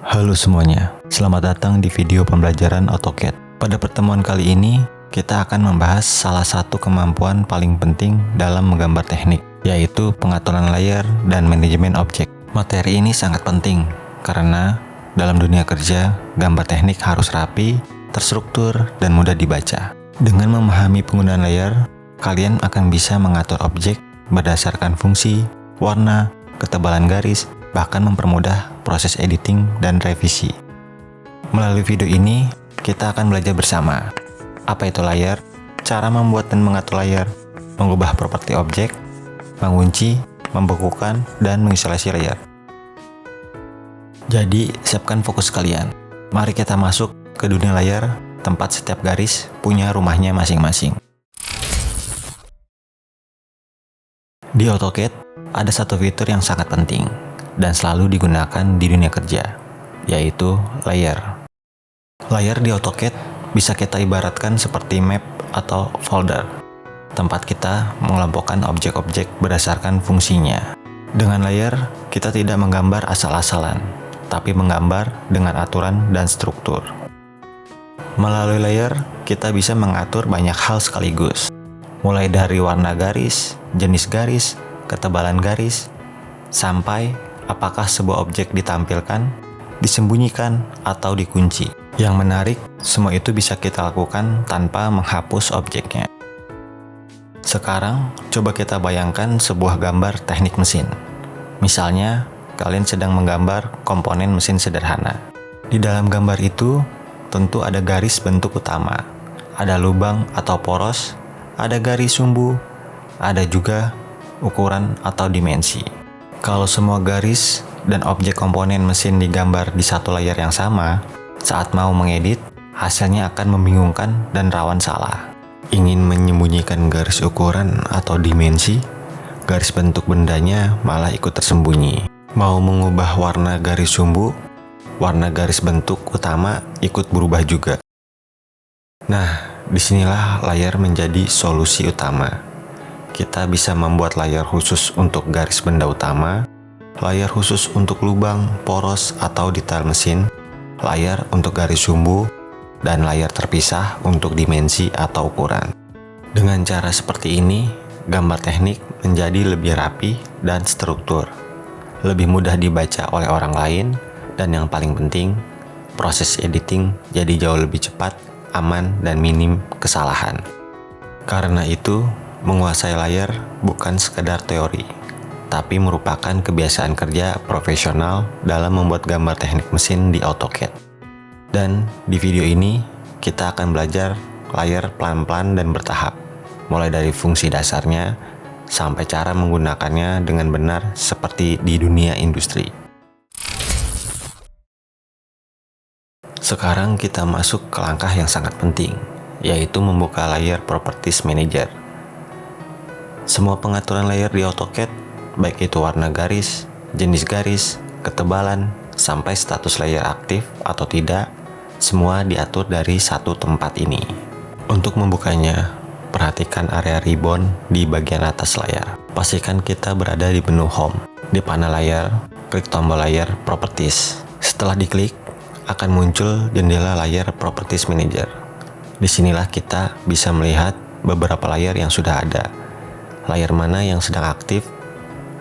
Halo semuanya, selamat datang di video pembelajaran AutoCAD. Pada pertemuan kali ini, kita akan membahas salah satu kemampuan paling penting dalam menggambar teknik, yaitu pengaturan layer dan manajemen objek. Materi ini sangat penting, karena dalam dunia kerja, gambar teknik harus rapi, terstruktur, dan mudah dibaca. Dengan memahami penggunaan layer, kalian akan bisa mengatur objek berdasarkan fungsi, warna, ketebalan garis, bahkan mempermudah proses editing dan revisi. Melalui video ini, kita akan belajar bersama apa itu layer, cara membuat dan mengatur layer, mengubah properti objek, mengunci, membekukan, dan mengisolasi layer. Jadi, siapkan fokus kalian. Mari kita masuk ke dunia layer, tempat setiap garis punya rumahnya masing-masing. Di AutoCAD, ada satu fitur yang sangat penting dan selalu digunakan di dunia kerja, yaitu layer. Layer di AutoCAD bisa kita ibaratkan seperti map atau folder, tempat kita mengelompokkan objek-objek berdasarkan fungsinya. Dengan layer, kita tidak menggambar asal-asalan, tapi menggambar dengan aturan dan struktur. Melalui layer, kita bisa mengatur banyak hal sekaligus, mulai dari warna garis, jenis garis, ketebalan garis, sampai apakah sebuah objek ditampilkan, disembunyikan, atau dikunci. Yang menarik, semua itu bisa kita lakukan tanpa menghapus objeknya. Sekarang, coba kita bayangkan sebuah gambar teknik mesin. Misalnya, kalian sedang menggambar komponen mesin sederhana. Di dalam gambar itu, tentu ada garis bentuk utama, ada lubang atau poros, ada garis sumbu, ada juga ukuran atau dimensi. Kalau semua garis dan objek komponen mesin digambar di satu layar yang sama, saat mau mengedit, hasilnya akan membingungkan dan rawan salah. Ingin menyembunyikan garis ukuran atau dimensi, garis bentuk bendanya malah ikut tersembunyi. Mau mengubah warna garis sumbu, warna garis bentuk utama ikut berubah juga. Nah, disinilah layer menjadi solusi utama. Kita bisa membuat layer khusus untuk garis benda utama, layer khusus untuk lubang, poros, atau detail mesin, layer untuk garis sumbu, dan layer terpisah untuk dimensi atau ukuran. Dengan cara seperti ini, gambar teknik menjadi lebih rapi dan struktur, lebih mudah dibaca oleh orang lain, dan yang paling penting, proses editing jadi jauh lebih cepat, aman, dan minim kesalahan. Karena itu, menguasai layer bukan sekedar teori, tapi merupakan kebiasaan kerja profesional dalam membuat gambar teknik mesin di AutoCAD. Dan di video ini, kita akan belajar layer pelan-pelan dan bertahap, mulai dari fungsi dasarnya sampai cara menggunakannya dengan benar seperti di dunia industri. Sekarang kita masuk ke langkah yang sangat penting, yaitu membuka layer Properties Manager. Semua pengaturan layer di AutoCAD, baik itu warna garis, jenis garis, ketebalan, sampai status layer aktif atau tidak, semua diatur dari satu tempat ini. Untuk membukanya, perhatikan area ribbon di bagian atas layar. Pastikan kita berada di menu Home. Di panel layar, klik tombol layar Properties. Setelah diklik, akan muncul jendela layar Properties Manager. Disinilah kita bisa melihat beberapa layar yang sudah ada, layar mana yang sedang aktif,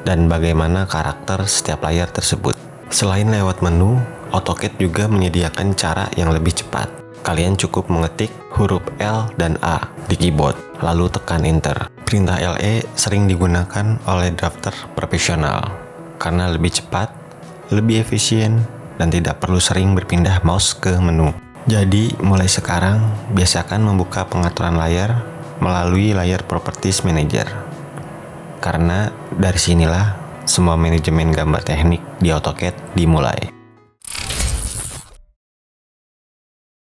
dan bagaimana karakter setiap layar tersebut. Selain lewat menu, AutoCAD juga menyediakan cara yang lebih cepat. Kalian cukup mengetik huruf L dan A di keyboard, lalu tekan Enter. Perintah LE sering digunakan oleh drafter profesional karena lebih cepat, lebih efisien, dan tidak perlu sering berpindah mouse ke menu. Jadi, mulai sekarang, biasakan membuka pengaturan layar melalui layar Properties Manager. Karena dari sinilah semua manajemen gambar teknik di AutoCAD dimulai.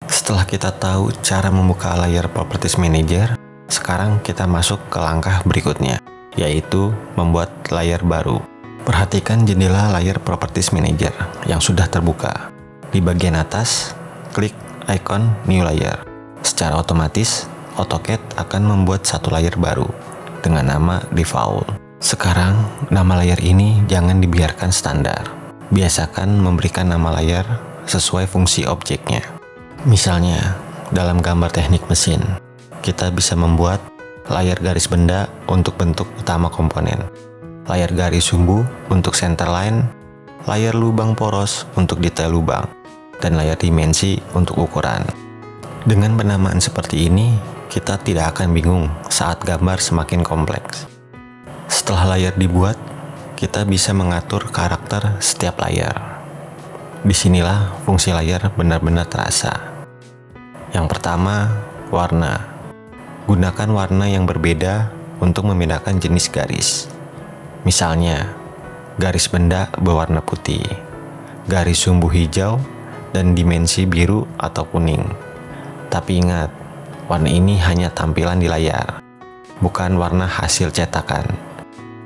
Setelah kita tahu cara membuka layar Properties Manager, sekarang kita masuk ke langkah berikutnya, yaitu membuat layar baru. Perhatikan jendela layar Properties Manager yang sudah terbuka. Di bagian atas, klik icon New Layer. Secara otomatis, AutoCAD akan membuat satu layer baru dengan nama Default. Sekarang, nama layer ini jangan dibiarkan standar. Biasakan memberikan nama layar sesuai fungsi objeknya. Misalnya, dalam gambar teknik mesin, kita bisa membuat layar garis benda untuk bentuk utama komponen, layar garis sumbu untuk center line, layar lubang poros untuk detail lubang, dan layar dimensi untuk ukuran. Dengan penamaan seperti ini, kita tidak akan bingung saat gambar semakin kompleks. Setelah layar dibuat, kita bisa mengatur karakter setiap layar. Disinilah fungsi layar benar-benar terasa. Yang pertama, warna. Gunakan warna yang berbeda untuk membedakan jenis garis. Misalnya, garis benda berwarna putih, garis sumbu hijau, dan dimensi biru atau kuning. Tapi ingat, warna ini hanya tampilan di layar, bukan warna hasil cetakan.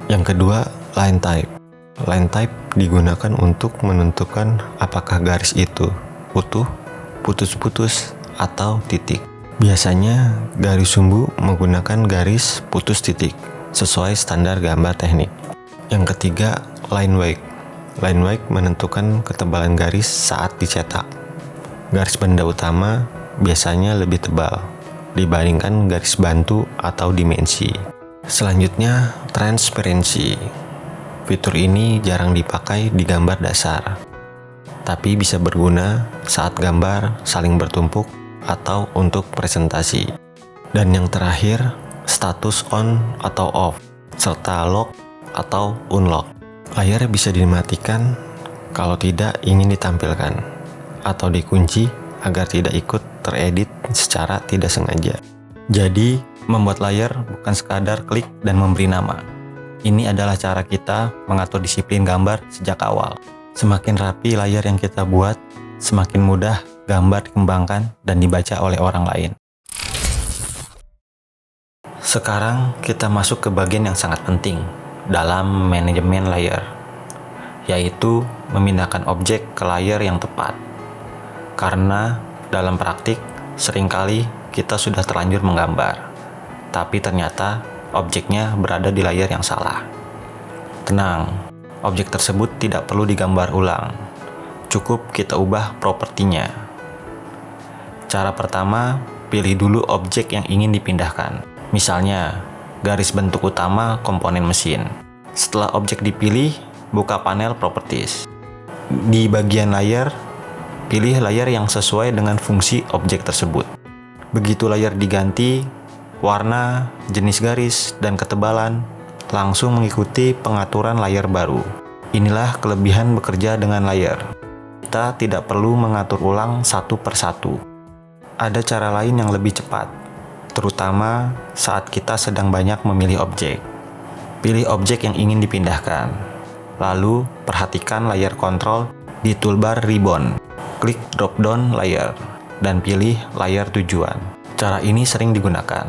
Yang kedua, line type. Line type digunakan untuk menentukan apakah garis itu utuh, putus-putus, atau titik. Biasanya, garis sumbu menggunakan garis putus titik, sesuai standar gambar teknik. Yang ketiga, line weight. Line weight menentukan ketebalan garis saat dicetak. Garis benda utama biasanya lebih tebal dibandingkan garis bantu atau dimensi. Selanjutnya, transparansi. Fitur ini jarang dipakai di gambar dasar, tapi bisa berguna saat gambar saling bertumpuk atau untuk presentasi. Dan yang terakhir, status on atau off, serta lock atau unlock. Layar bisa dimatikan kalau tidak ingin ditampilkan, atau dikunci agar tidak ikut teredit secara tidak sengaja. Jadi, membuat layar bukan sekadar klik dan memberi nama. Ini adalah cara kita mengatur disiplin gambar sejak awal. Semakin rapi layar yang kita buat, semakin mudah gambar dikembangkan dan dibaca oleh orang lain. Sekarang kita masuk ke bagian yang sangat penting dalam manajemen layar, yaitu memindahkan objek ke layar yang tepat. Karena dalam praktik, seringkali kita sudah terlanjur menggambar, tapi ternyata objeknya berada di layar yang salah. Tenang, objek tersebut tidak perlu digambar ulang. Cukup kita ubah propertinya. Cara pertama, pilih dulu objek yang ingin dipindahkan. Misalnya, garis bentuk utama komponen mesin. Setelah objek dipilih, buka panel Properties. Di bagian layar, pilih layar yang sesuai dengan fungsi objek tersebut. Begitu layar diganti, warna, jenis garis, dan ketebalan langsung mengikuti pengaturan layar baru. Inilah kelebihan bekerja dengan layar. Kita tidak perlu mengatur ulang satu persatu. Ada cara lain yang lebih cepat, terutama saat kita sedang banyak memilih objek. Pilih objek yang ingin dipindahkan, lalu perhatikan layar kontrol di toolbar Ribbon. Klik drop-down layer, dan pilih layar tujuan. Cara ini sering digunakan,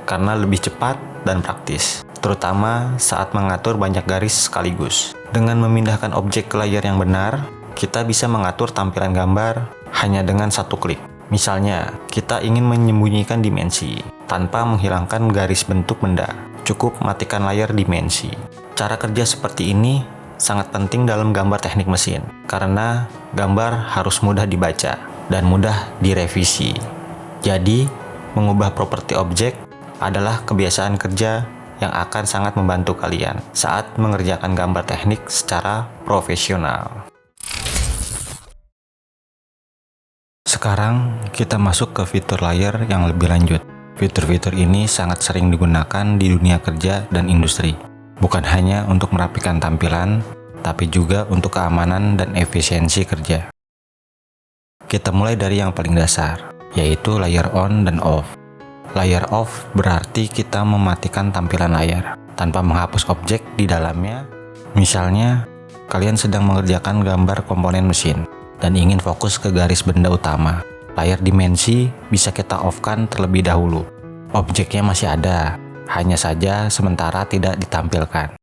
karena lebih cepat dan praktis, terutama saat mengatur banyak garis sekaligus. Dengan memindahkan objek ke layar yang benar, kita bisa mengatur tampilan gambar hanya dengan satu klik. Misalnya, kita ingin menyembunyikan dimensi tanpa menghilangkan garis bentuk benda. Cukup matikan layar dimensi. Cara kerja seperti ini sangat penting dalam gambar teknik mesin, karena gambar harus mudah dibaca dan mudah direvisi. Jadi, mengubah properti objek adalah kebiasaan kerja yang akan sangat membantu kalian saat mengerjakan gambar teknik secara profesional. Sekarang kita masuk ke fitur layar yang lebih lanjut. Fitur-fitur ini sangat sering digunakan di dunia kerja dan industri. Bukan hanya untuk merapikan tampilan, tapi juga untuk keamanan dan efisiensi kerja. Kita mulai dari yang paling dasar, yaitu layar on dan off. Layar off berarti kita mematikan tampilan layar, tanpa menghapus objek di dalamnya. Misalnya, kalian sedang mengerjakan gambar komponen mesin, dan ingin fokus ke garis benda utama. Layar dimensi bisa kita off-kan terlebih dahulu. Objeknya masih ada, hanya saja sementara tidak ditampilkan.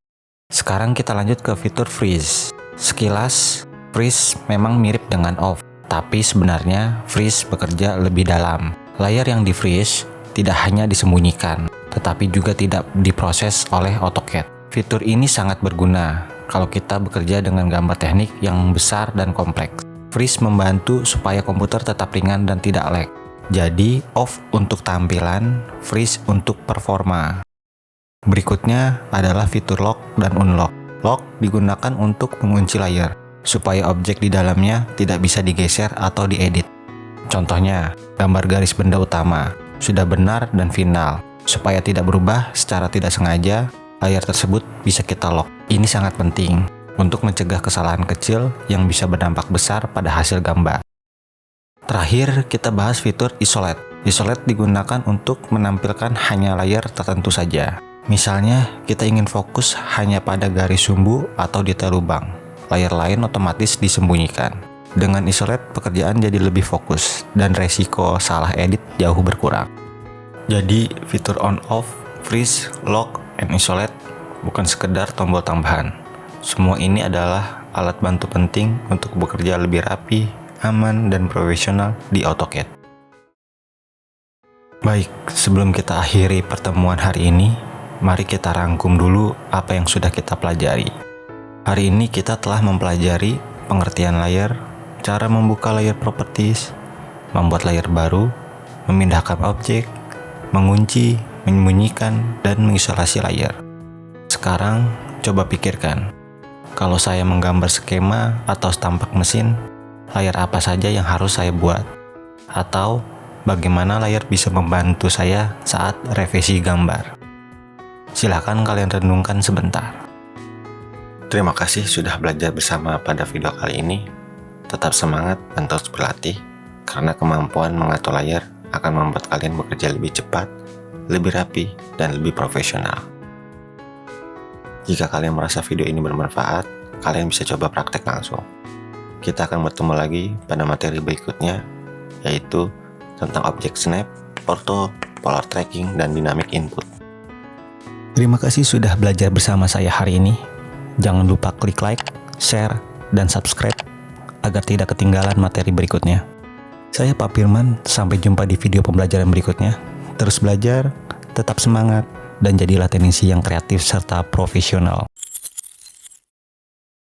Sekarang kita lanjut ke fitur freeze. Sekilas, freeze memang mirip dengan off, tapi sebenarnya freeze bekerja lebih dalam. Layar yang di-freeze tidak hanya disembunyikan, tetapi juga tidak diproses oleh AutoCAD. Fitur ini sangat berguna kalau kita bekerja dengan gambar teknik yang besar dan kompleks. Freeze membantu supaya komputer tetap ringan dan tidak lag. Jadi, off untuk tampilan, freeze untuk performa. Berikutnya adalah fitur lock dan unlock. Lock digunakan untuk mengunci layer, supaya objek di dalamnya tidak bisa digeser atau diedit. Contohnya, gambar garis benda utama sudah benar dan final. Supaya tidak berubah secara tidak sengaja, layar tersebut bisa kita lock. Ini sangat penting untuk mencegah kesalahan kecil yang bisa berdampak besar pada hasil gambar. Terakhir, kita bahas fitur isolate. Isolate digunakan untuk menampilkan hanya layar tertentu saja. Misalnya, kita ingin fokus hanya pada garis sumbu atau detail lubang. Layar lain otomatis disembunyikan. Dengan isolate, pekerjaan jadi lebih fokus dan resiko salah edit jauh berkurang. Jadi, fitur on-off, freeze, lock, and isolate bukan sekedar tombol tambahan. Semua ini adalah alat bantu penting untuk bekerja lebih rapi, aman, dan profesional di AutoCAD. Baik, sebelum kita akhiri pertemuan hari ini, mari kita rangkum dulu apa yang sudah kita pelajari. Hari ini kita telah mempelajari pengertian layer, cara membuka layer properties, membuat layer baru, memindahkan objek, mengunci, menyembunyikan, dan mengisolasi layer. Sekarang, coba pikirkan, kalau saya menggambar skema atau tampak mesin, layar apa saja yang harus saya buat? Atau, bagaimana layar bisa membantu saya saat revisi gambar? Silakan kalian renungkan sebentar. Terima kasih sudah belajar bersama pada video kali ini. Tetap semangat dan terus berlatih, karena kemampuan mengatur layar akan membuat kalian bekerja lebih cepat, lebih rapi, dan lebih profesional. Jika kalian merasa video ini bermanfaat, kalian bisa coba praktek langsung. Kita akan bertemu lagi pada materi berikutnya, yaitu tentang objek snap, ortho, polar tracking, dan dynamic input. Terima kasih sudah belajar bersama saya hari ini. Jangan lupa klik like, share, dan subscribe agar tidak ketinggalan materi berikutnya. Saya Pak Firman, sampai jumpa di video pembelajaran berikutnya. Terus belajar, tetap semangat, dan jadilah teknisi yang kreatif serta profesional.